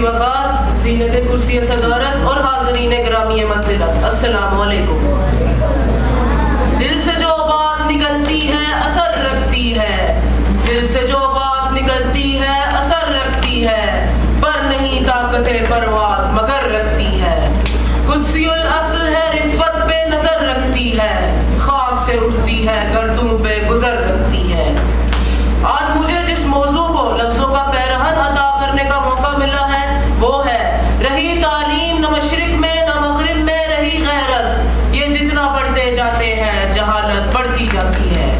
وقار، زینت کرسی صدارت اور حاضرین گرامی منزلت، السلام علیکم۔ دل سے جو بات نکلتی ہے اثر رکھتی ہے، دل سے جو بات نکلتی ہے اثر رکھتی ہے، پر نہیں طاقت پرواز مگر رکھتی ہے۔ قدسی الاصل ہے رفت پہ نظر رکھتی ہے، خاک سے اٹھتی ہے گردوں پہ گزر رکھتی ہے۔ آج مجھے جس موضوع کو لفظوں کا پیرہن عطا کرنے کا موقع ملا ہے وہ ہے رہی تعلیم نہ مشرق میں نہ مغرب میں رہی غیرت، یہ جتنا پڑھتے جاتے ہیں جہالت بڑھتی جاتی ہے۔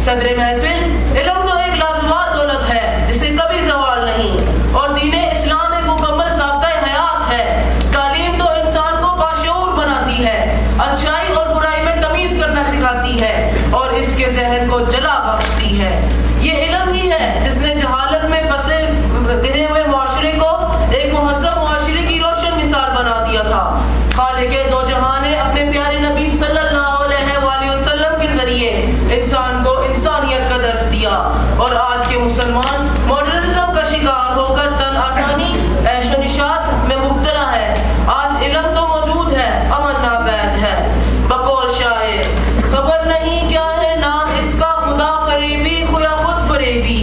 صدر محفل، علم تو ایک لازوال دولت ہے جسے کبھی زوال نہیں، اور دین اسلام ایک مکمل ضابطۂ حیات ہے۔ تعلیم تو انسان کو باشعور بناتی ہے، اچھائی اور برائی میں تمیز کرنا سکھاتی ہے اور اس کے ذہن کو جلا بخشتی ہے۔ یہ علم ہی ہے جس نے جہالت میں پھنسے گرے ہوئے معاشرے کو ایک مہذب معاشرے کی روشن مثال بنا دیا تھا۔ خالق دو جہاں نے اپنے پیارے نبی صلی اللہ علیہ وآلہ وسلم کے ذریعے انسان کو انسانیت کا درس دیا، اور آج کے مسلمان ماڈرنزم کا شکار ہو کر تن آسانی عیش و نشاط میں مبتلا ہے۔ آج علم تو موجود ہے، امن ناپید ہے۔ بقول شاعر، خبر نہیں کیا ہے نام اس کا خدا فریبی یا خود فریبی،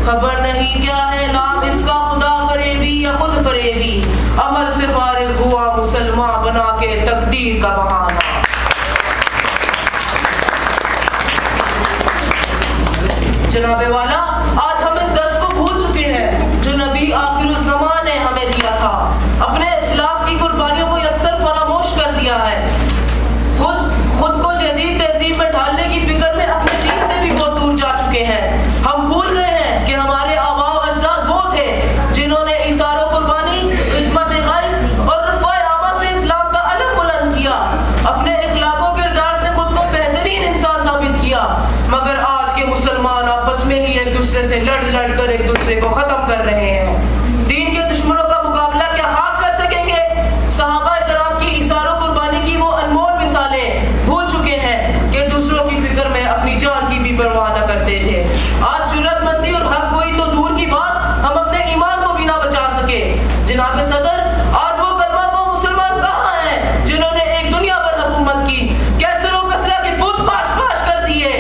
خبر نہیں کیا ہے نام اس کا خدا فریبی یا خود فریبی، عمل سے فارغ ہوا مسلمان بنا کے تقدیر کا بہانہ۔ جناب والا، آج ہم اس درس کو بھول چکے ہیں جو نبی آخر الزمان نے ہمیں دیا تھا۔ اپنے اسلاف کی قربانیوں کو اکثر فراموش کر دیا ہے۔ خود کو جدید تہذیب میں ڈھالنے کی فکر میں اپنے دین سے بھی بہت دور جا چکے ہیں۔ ہم بھول گئے ہیں کہ ہمارے آباء و اجداد وہ تھے جنہوں نے ایثار و قربانی، خدمت غیر اور رفع عامہ سے اسلام کا علم بلند کیا، اپنے اخلاق و کردار سے خود کو بہترین انسان ثابت کیا، مگر آج کے مسلمان آپس میں ہی ایک دوسرے سے لڑ کر ایک دوسرے کو ختم کر رہے ہیں۔ دین کے دشمنوں کا مقابلہ کیا خاک کر سکیں گے؟ صحابہ کرام کی ایثار و قربانی کی وہ انمول مثالیں بھول چکے ہیں کہ دوسروں کی فکر میں اپنی جان کی بھی پرواہ نہ کرتے تھے۔ آج جرأت مندی اور حق گوئی تو دور کی بات، ہم اپنے ایمان کو بھی نہ بچا سکے۔ جناب صدر، آج وہ کلمہ کو مسلمان کہاں ہیں جنہوں نے ایک دنیا پر حکومت کی، کیسر و کسرا کے بت پاش کر دیے؟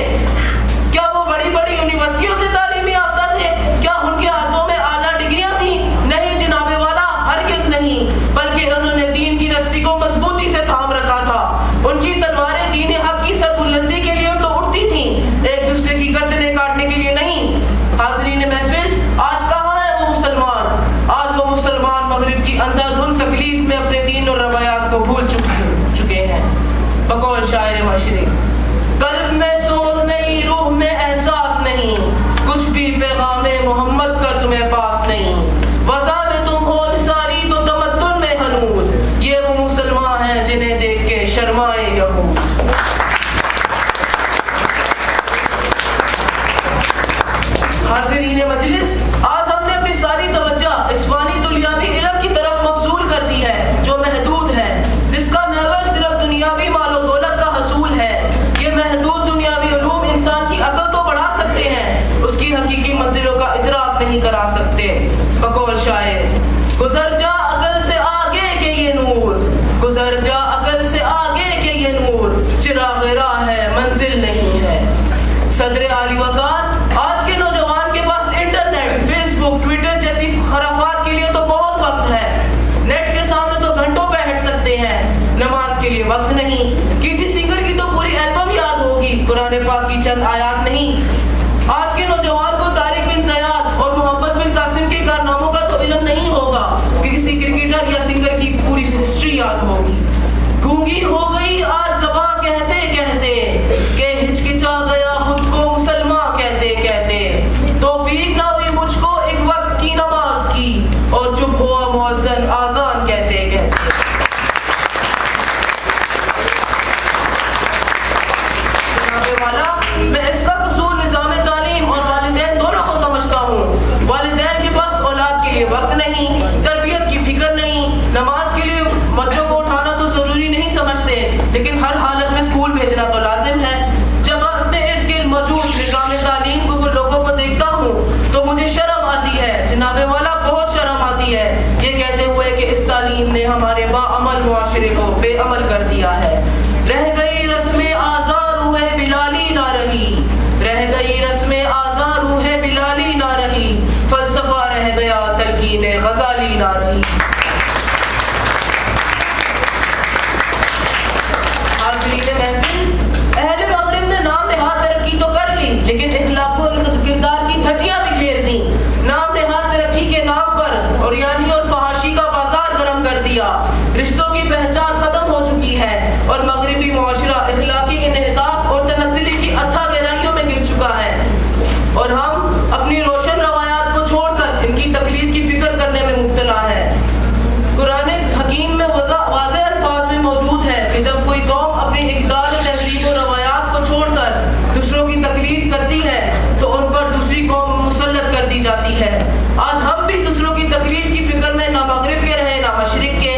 کیا وہ بڑی بڑی یونیورسٹیوں سے تعلیم یافتہ تھے؟ کیا ان کے ہاتھوں میں اعلیٰ ڈگریاں تھیں؟ نہیں جناب والا، ہرگز نہیں، بلکہ انہوں نے دین کی رسی کو مضبوطی سے تھام رکھا تھا۔ ان کی تلواریں دین حق کی سربلندی کے لیے تو اٹھتی تھیں، ایک دوسرے کی گردنیں کاٹنے کے لیے نہیں۔ حاضرین محفل، آج کہاں ہے وہ مسلمان؟ آج وہ مسلمان مغرب کی اندھا دھند تقلید میں اپنے دین اور روایات کو بھول چکے ہیں۔ بقول شاعر مشرق، قلب میں سوز نہیں، روح میں احساس نہیں، کچھ بھی پیغام محمد کا تمہیں پاس نہیں، وضع میں تم ہو نثاری تو تمدن میں حنود، یہ وہ مسلمان ہیں جنہیں دیکھ کے شرمائے یہود۔ حاضرین مجلس، آج ہم نے اپنی ساری توجہ اس فانی دنیاوی علم کی طرف مبذول کر دی ہے جو محدود ہے، جس کا محور صرف دنیاوی مال و دولت کا حصول ہے۔ یہ محدود دنیاوی علوم انسان کی عقل تو بڑھا سکتے ہیں، اس کی حقیقی منزلوں کا ادراک نہیں کرا سکتے۔ بقول شاعر، گزر جا عقل سے آگے کہ یہ نور، گزر جا عقل سے آگے کہ یہ نور، چراغ راہ ہے منزل نہیں ہے۔ صدر عالی وقار، آج کے نوجوان کے پاس انٹرنیٹ، فیس بک، ٹویٹر جیسی خرافات کے لیے تو بہت وقت ہے۔ نیٹ کے سامنے تو گھنٹوں بیٹھ سکتے ہیں، نماز کے لیے وقت نہیں۔ کسی سنگر کی تو پوری البم یاد ہوگی، قرآن پاک کی چند آیات نہیں۔ آج کے نوجوان کو طارق بن زیاد اور محمد بن قاسم کے کارناموں کا تو علم نہیں ہوگا، کسی کرکٹر یا سنگر کی پوری ہسٹری یاد ہوگی۔ گونگی ہو گئی آج زباں کہتے کہتے کہ ہچکچا گیا خود کو مسلمان کہتے کہتے، توفیق نہ ہوئی مجھ کو ایک وقت کی نماز کی، اور چپ ہوا مؤذن آذان کہتے کہتے۔ جناب والا، میں اس کا قصور نظام نے ہمارے باعمل معاشرے کو بے عمل کر دیا ہے. رہ گئی رسم آزار روح بلالی نہ رہی, رہ گئی رسم آزار روح بلالی نہ رہی, فلسفہ رہ گیا تلقین غزالی نہ رہی. حاضرین محفل, اہل مغرب نے نام نہاد ترقی تو کر لی, لیکن اخلاق و کردار کی دھجیاں بکھیر دیں. نام نہاد ترقی کے نام پر اوریانی اور فحاشی کا بازار گرم کر دیا. رشتوں کی پہچان ختم ہو چکی ہے اور مغربی معاشرہ اخلاقی انحطاط اور تنزلی کی اتھا گہرائیوں میں گر چکا ہے, اور ہم اپنی روشن روایات کو چھوڑ کر ان کی تقلید کی فکر کرنے میں مبتلا ہے. قرآن حکیم میں واضح الفاظ میں موجود ہے کہ جب کوئی قوم اپنی اقدار تہذیب و روایات کو چھوڑ کر دوسروں کی تقلید کرتی ہے تو ان پر دوسری قوم مسلط کر دی جاتی ہے. آج ہم بھی دوسروں کی تقلید کی فکر میں نہ مغرب کے رہے نہ مشرق کے.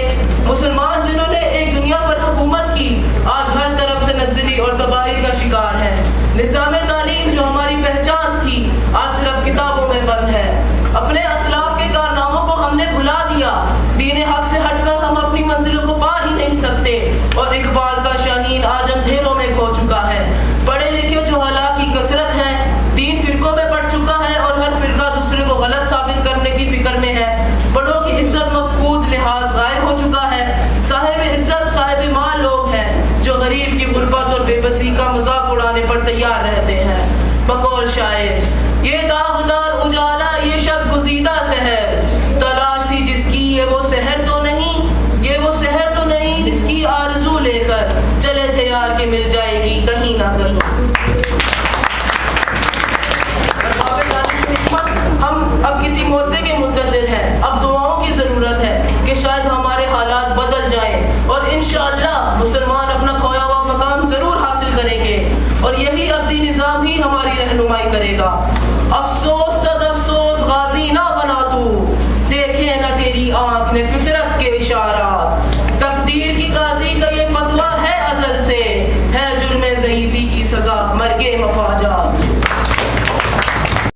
مسلمان جنہوں نے ایک دنیا پر حکومت کی, آج ہر طرف تنزلی اور تباہی کا شکار ہے. نظام تعلیم جو ہماری پہچان تھی, آج صرف کتابوں میں بند ہے. اپنے اسلاف کے کارناموں کو ہم نے بھلا دیا. دین حق سے ہٹ کر ہم اپنی منزلوں کو پا ہی نہیں سکتے, اور اقبال کا شاہین آج اندھیروں میں کھو چکا ہے. پڑھے لکھے جہلاء کی کثرت ہے, دین فرقوں میں بٹ چکا ہے اور ہر فرقہ دوسرے کو غلط ثابت کرنے کی فکر میں ہے. بڑوں کی عزت مفقود, لحاظ غائب ہو چکا ہے. صاحب عزت صاحب مال لوگ ہیں جو غریب کی غربت اور بے بسی کا مذاق اڑانے پر تیار رہتے ہیں. بقول شاعر, یہ داغدار اجالا یہ شب گزیدہ سحر, تلاش سی جس کی یہ وہ سحر تو نہیں, یہ وہ سحر تو نہیں جس کی آرزو لے کر چلے تھے یار کہ مل جائے گی کہیں نہ کہیں. ہم اب کسی معجزے کے منتظر ہیں. اب دعاؤں کی ضرورت ہے کہ شاید ہمارے حالات بدل جائیں اور انشاءاللہ مسلمان اپنا کھویا ہوا مقام ضرور حاصل کریں گے, اور یہی ابدی نظام ہی ہماری رہنمائی کرے گا. افسوس